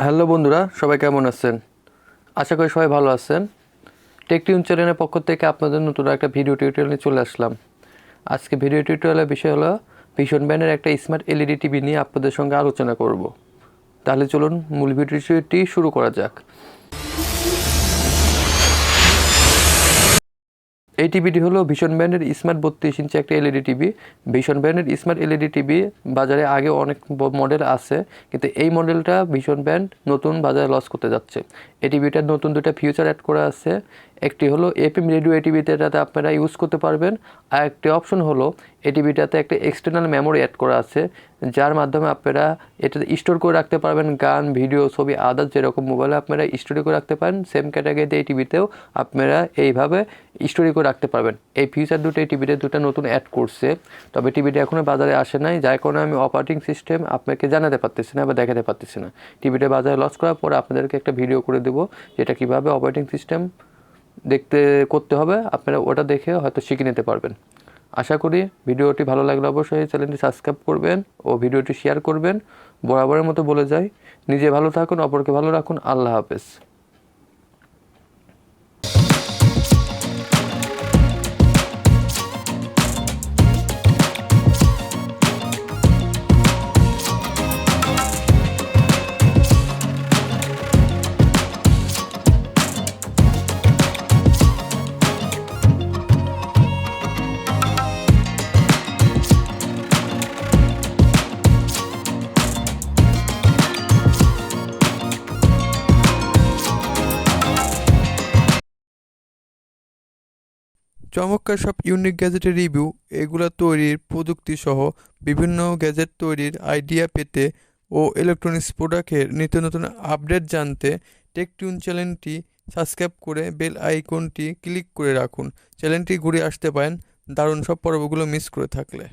Hello বন্ধুরা, সবাই কেমন আছেন? আশা করি সবাই ভালো আছেন। টেক টিউন চ্যানেলের পক্ষ থেকে আপনাদের নতুন একটা ভিডিও টিউটোরিয়াল নিয়ে চলে আসলাম। আজকে ভিডিও টিউটোরিয়ালের বিষয় হলো ভিশন ব্র্যান্ডের একটা স্মার্ট এলইডি টিভি নিয়ে আপনাদের সঙ্গে আলোচনা করব। তাহলে চলুন মূল ভিডিওটি শুরু করা যাক। এই টিভিটি হলো ভিশন ব্র্যান্ডের স্মার্ট 32 ইঞ্চি একটা এলইডি টিভি। ভিশন ব্র্যান্ডের স্মার্ট এলইডি টিভি বাজারে আগে অনেক মডেল আছে, কিন্তু এই মডেলটা ভিশন ব্র্যান্ড নতুন বাজারে লঞ্চ করতে যাচ্ছে। এই টিভিটার নতুন দুটো ফিচার অ্যাড করা আছে। একটি হলো এফএম রেডিও এই টিভিতে, এটাতে আপনারা ইউজ করতে পারবেন। আর একটি অপশন হলো এই টিভিটাতে একটা এক্সটার্নাল মেমোরি অ্যাড করা আছে, যার মাধ্যমে আপনারা এটাতে স্টোর করে রাখতে পারবেন গান, ভিডিও, ছবি, আদার্স যেরকম মোবাইলে আপনারা স্টোরি করে রাখতে পারেন, সেম ক্যাটাগরিতে এই টিভিতেও আপনারা এইভাবে স্টোরি করে রাখতে পারবেন। এই ফিচার দুটো এই টিভিতে দুটো নতুন অ্যাড করছে, তবে টিভিটা এখনও বাজারে আসে নাই, যার কারণে আমি অপারেটিং সিস্টেম আপনাকে জানাতে পারতেছি না বা দেখাতে পারতেছি না। টিভিটা বাজারে লঞ্চ করার পরে আপনাদেরকে একটা ভিডিও করে দেবো যেটা কীভাবে অপারেটিং সিস্টেম করতে হবে, আপনারা ওটা দেখে হয়তো শিখে নিতে পারবেন। আশা করি ভিডিওটি ভালো লাগলে অবশ্যই চ্যানেলটি সাবস্ক্রাইব করবেন ও ভিডিওটি শেয়ার করবেন। বরাবরের মতো বলে যাই, নিজে ভালো থাকুন, অপরকে ভালো রাখুন। আল্লাহ হাফেজ। চমৎকার সব ইউনিক গ্যাজেটের রিভিউ, এগুলো তৈরির প্রযুক্তি সহ বিভিন্ন গ্যাজেট তৈরির আইডিয়া পেতে ও ইলেকট্রনিক্স প্রোডাক্টের নিত্য নতুন আপডেট জানতে টেক টিউন চ্যানেলটি সাবস্ক্রাইব করে বেল আইকনটি ক্লিক করে রাখুন। চ্যানেলটি ঘুরে আসতে পারেন দারুণ সব পর্বগুলো মিস করে থাকলে।